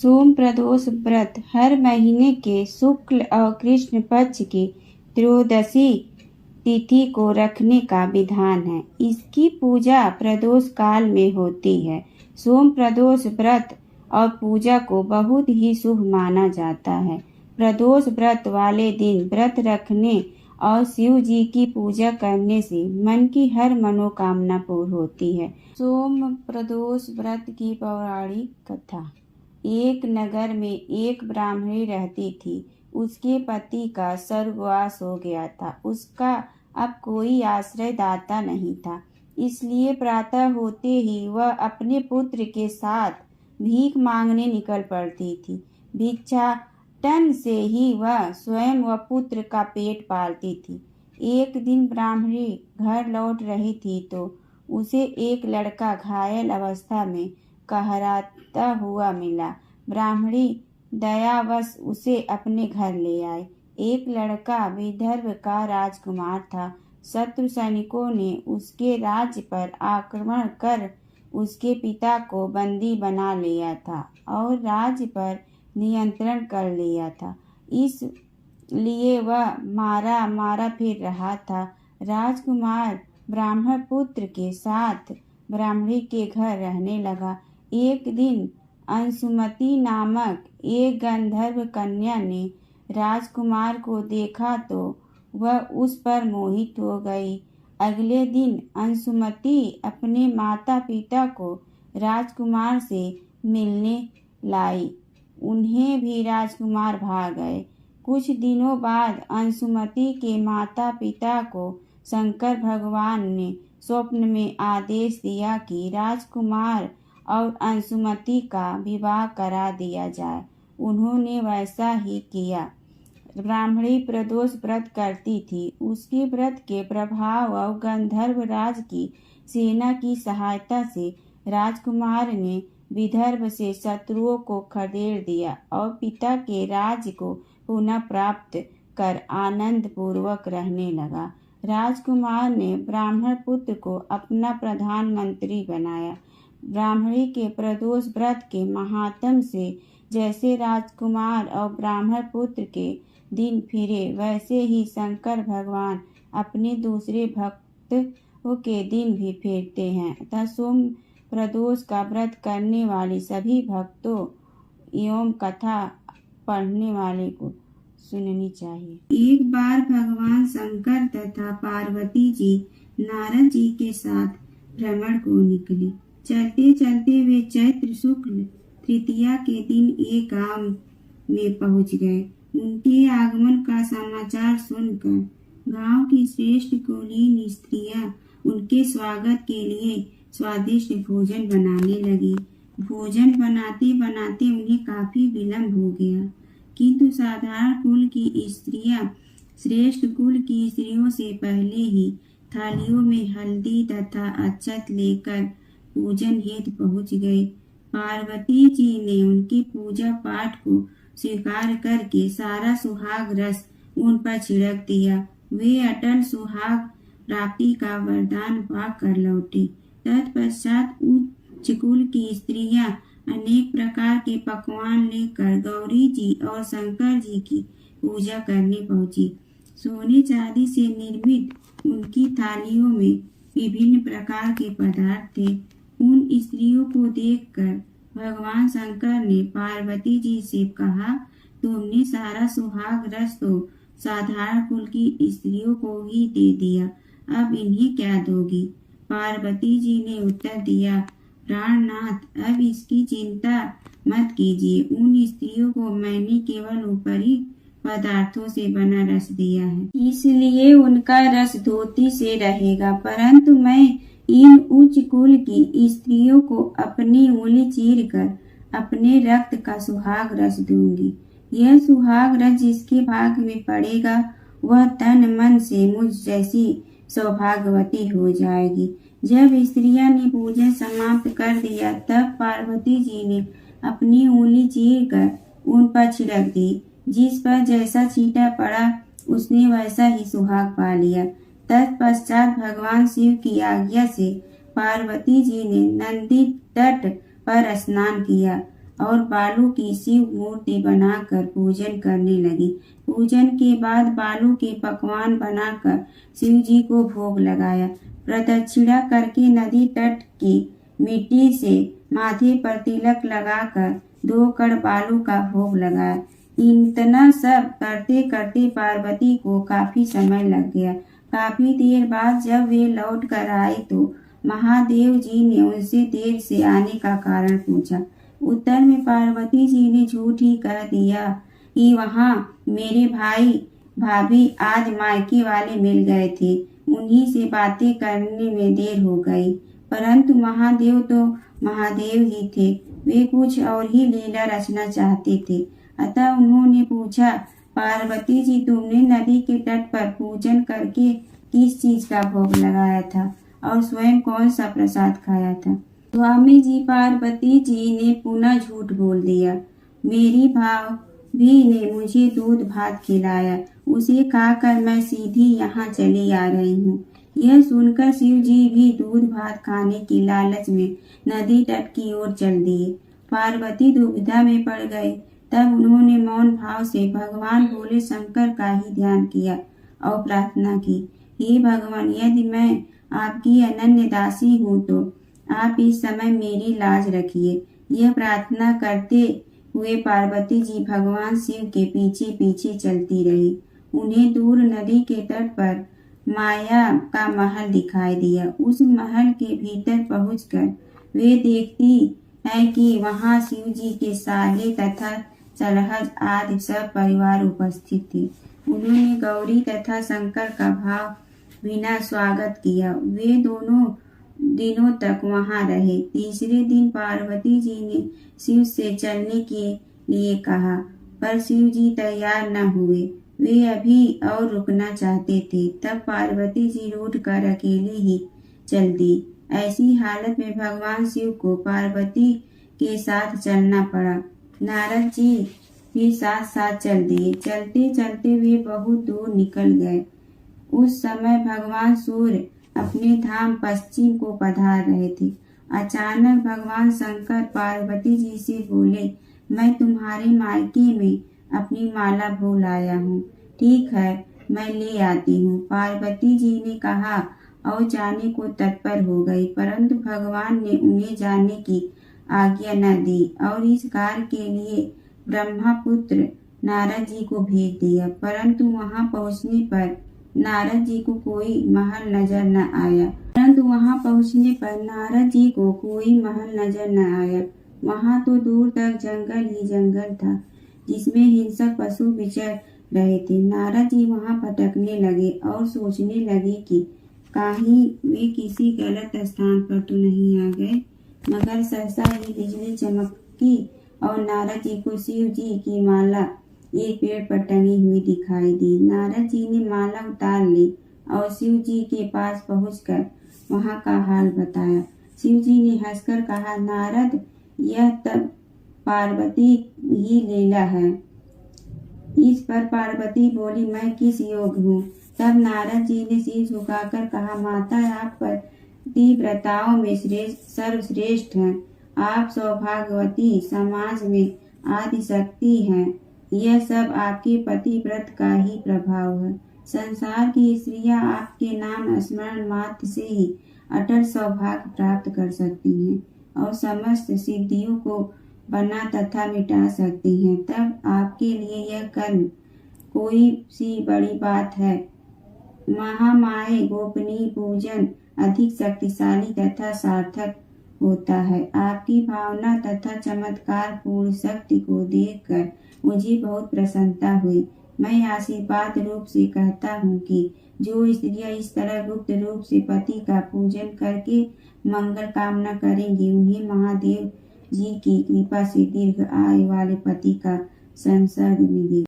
सोम प्रदोष व्रत हर महीने के शुक्ल और कृष्ण पक्ष की त्रयोदशी तिथि को रखने का विधान है। इसकी पूजा प्रदोष काल में होती है। सोम प्रदोष व्रत और पूजा को बहुत ही शुभ माना जाता है। प्रदोष व्रत वाले दिन व्रत रखने और शिव जी की पूजा करने से मन की हर मनोकामना पूर्ण होती है। सोम प्रदोष व्रत की पौराणिक कथा। एक नगर में एक ब्राह्मणी रहती थी। उसके पति का स्वर्गवास हो गया था। उसका अब कोई आश्रयदाता नहीं था, इसलिए प्रातः होते ही वह अपने पुत्र के साथ भीख मांगने निकल पड़ती थी। भिक्षाटन से ही वह स्वयं व पुत्र का पेट पालती थी। एक दिन ब्राह्मणी घर लौट रही थी तो उसे एक लड़का घायल अवस्था में कहराता हुआ मिला। ब्राह्मणी दयावश उसे अपने घर ले आए। एक लड़का विदर्भ का राजकुमार था। शत्रु सैनिकों ने उसके राज्य पर आक्रमण कर उसके पिता को बंदी बना लिया था और राज्य पर नियंत्रण कर लिया था। इसलिए वह मारा मारा फिर रहा था। राजकुमार ब्राह्मण पुत्र के साथ ब्राह्मणी के घर रहने लगा। एक दिन अंशुमती नामक एक गंधर्व कन्या ने राजकुमार को देखा तो वह उस पर मोहित हो गई। अगले दिन अंशुमती अपने माता पिता को राजकुमार से मिलने लाई। उन्हें भी राजकुमार भाग गए। कुछ दिनों बाद अंशुमती के माता पिता को शंकर भगवान ने स्वप्न में आदेश दिया कि राजकुमार और अंशुमती का विवाह करा दिया जाए। उन्होंने वैसा ही किया। ब्राह्मणी प्रदोष व्रत करती थी। उसके व्रत के प्रभाव और गंधर्व राज की सेना की सहायता से राजकुमार ने विदर्भ से शत्रुओं को खदेड़ दिया और पिता के राज्य को पुनः प्राप्त कर आनंद पूर्वक रहने लगा। राजकुमार ने ब्राह्मण पुत्र को अपना प्रधानमंत्री बनाया। ब्राह्मणी के प्रदोष व्रत के महात्म से जैसे राजकुमार और ब्राह्मण पुत्र के दिन फिरे, वैसे ही शंकर भगवान अपने दूसरे भक्तों के दिन भी फेरते हैं। अतः सोम प्रदोष का व्रत करने वाले सभी भक्तों एवं कथा पढ़ने वाले को सुननी चाहिए। एक बार भगवान शंकर तथा पार्वती जी नारद जी के साथ भ्रमण को निकले। चलते चलते वे चैत्र शुक्ल तृतीया के दिन एक गांव में पहुंच गए। उनके आगमन का समाचार सुनकर गांव की श्रेष्ठ कुलीन स्त्रियां उनके स्वागत के लिए स्वादिष्ट भोजन बनाने लगी। भोजन बनाते बनाते उन्हें काफी विलंब हो गया, किंतु साधारण कुल की स्त्रियां श्रेष्ठ कुल की स्त्रियों से पहले ही थालियों में हल्दी तथा अक्षत लेकर पूजन हेतु पहुंच गए। पार्वती जी ने उनके पूजा पाठ को स्वीकार करके सारा सुहाग रस उन पर छिड़क दिया। वे अटल सुहाग प्राप्ति का वरदान पाकर लौटे। तत्पश्चात उच्च कुल की स्त्रियां अनेक प्रकार के पकवान लेकर गौरी जी और शंकर जी की पूजा करने पहुंची। सोने चांदी से निर्मित उनकी थालियों में विभिन्न प्रकार के पदार्थ थे। उन स्त्रियों को देखकर भगवान शंकर ने पार्वती जी से कहा, तुमने सारा सुहाग रस तो साधारण कुल की स्त्रियों को ही दे दिया, अब इन्हें क्या दोगी? पार्वती जी ने उत्तर दिया, प्राणनाथ, अब इसकी चिंता मत कीजिए। उन स्त्रियों को मैंने केवल ऊपरी पदार्थों से बना रस दिया है, इसलिए उनका रस धोती से रहेगा, परंतु मैं इन उच्च कुल की स्त्रियों को अपनी उंगली चीर कर अपने रक्त का सुहाग रस दूंगी। यह सुहाग रस जिसके भाग में पड़ेगा वह तन मन से मुझ जैसी सौभाग्यवती हो जाएगी। जब स्त्रियां ने पूजन समाप्त कर दिया तब पार्वती जी ने अपनी उंगली चीर कर उन पर छिड़क दी। जिस पर जैसा छींटा पड़ा उसने वैसा ही सुहाग पा लिया। तत्पश्चात भगवान शिव की आज्ञा से पार्वती जी ने नंदी तट पर स्नान किया। और बालू की शिव मूर्ति बनाकर पूजन करने लगी। पूजन के बाद बालू के पकवान बनाकर शिव जी को भोग लगाया। प्रदक्षिणा करके नदी तट की मिट्टी से माथे पर तिलक लगाकर 2 कण बालू का भोग लगाया। इतना सब करते करते पार्वती को काफी समय लग गया। काफी देर बाद जब वे लौट कर आई तो महादेव जी ने उनसे देर से आने का कारण पूछा। उत्तर में पार्वती जी ने झूठ ही कह दिया कि वहाँ मेरे भाई भाभी आज मायके वाले मिल गए थे, उन्हीं से बातें करने में देर हो गई। परंतु महादेव तो महादेव ही थे, वे कुछ और ही लीला रचना चाहते थे। अतः उन्होंने पूछा, पार्वती जी तुमने नदी के तट पर पूजन करके किस चीज का भोग लगाया था और स्वयं कौन सा प्रसाद खाया था? स्वामी जी पार्वती जी ने पुनः झूठ बोल दिया। मेरी भाभी ने मुझे दूध भात खिलाया, उसे खाकर मैं सीधी यहाँ चली आ रही हूँ। यह सुनकर शिव जी भी दूध भात खाने की लालच में नदी तट की ओर चल दिए। पार्वती दुविधा में पड़ गई। तब उन्होंने मौन भाव से भगवान भोले शंकर का ही ध्यान किया और प्रार्थना की, हे भगवान, यदि मैं आपकी अनन्य दासी हूँ तो आप इस समय मेरी लाज रखिए। यह प्रार्थना करते हुए पार्वती जी भगवान शिव के पीछे पीछे चलती रही। उन्हें दूर नदी के तट पर माया का महल दिखाई दिया। उस महल के भीतर पहुंचकर वे देखती है कि वहां शिव जी के साले तथा सलहज आदि सब परिवार उपस्थित थे। उन्होंने गौरी तथा शंकर का भाव बिना स्वागत किया। वे दोनों दिनों तक वहां रहे। तीसरे दिन पार्वती जी ने शिव से चलने के लिए कहा, पर शिव जी तैयार न हुए। वे अभी और रुकना चाहते थे। तब पार्वती जी रूठ कर अकेले ही चल दी। ऐसी हालत में भगवान शिव को पार्वती के साथ चलना पड़ा। नारद जी भी साथ साथ चल दिए। चलते चलते वे बहुत दूर निकल गए। उस समय भगवान सूर्य अपने धाम पश्चिम को पधार रहे थे। अचानक भगवान शंकर पार्वती जी से बोले, मैं तुम्हारे मायके में अपनी माला भूल आया हूँ। ठीक है, मैं ले आती हूँ। पार्वती जी ने कहा और जाने को तत्पर हो गई, परंतु भगवान ने उन्हें जाने की आज्ञा न दी और इस कार्य के लिए ब्रह्मपुत्र नारद जी को भेज दिया। परंतु वहां पहुंचने पर नारद जी को कोई महल नजर न आया। वहां तो दूर तक जंगल ही जंगल था, जिसमें हिंसक पशु विचर रहे थे। नारद जी वहां भटकने लगे और सोचने लगे कि कहीं वे किसी गलत स्थान पर तो नहीं आ गए। मगर सहसा ही बिजली चमकी और नारद जी को शिव जी की माला एक पेड़ पर टंगी हुई दिखाई दी। नारद जी ने माला उतार ली और शिव जी के पास पहुंचकर वहां का हाल बताया। शिव जी ने हंसकर कहा, नारद, यह तब पार्वती ही लीला है। इस पर पार्वती बोली, मैं किस योग हूँ? तब नारद जी ने सिर झुकाकर कहा, माता, आप पतिव्रताओं में सर्वश्रेष्ठ हैं। आप सौभाग्यवती, समाज में आदि शक्ति हैं। यह सब आपके पतिव्रत का ही प्रभाव है। संसार की स्त्रियां आपके नाम स्मरण मात्र से ही अटल सौभाग्य प्राप्त कर सकती हैं और समस्त सिद्धियों को बना तथा मिटा सकती हैं। तब आपके लिए यह कर्म कोई सी बड़ी बात है? महामाये गोपनीय पूजन अधिक शक्तिशाली तथा सार्थक होता है। आपकी भावना तथा चमत्कार पूर्ण शक्ति को देखकर मुझे बहुत प्रसन्नता हुई। मैं आशीर्वाद रूप से कहता हूँ कि जो स्त्रियां इस तरह गुप्त रूप से पति का पूजन करके मंगल कामना करेंगी, उन्हें महादेव जी की कृपा से दीर्घ आयु वाले पति का संसर्ग मिलेगा।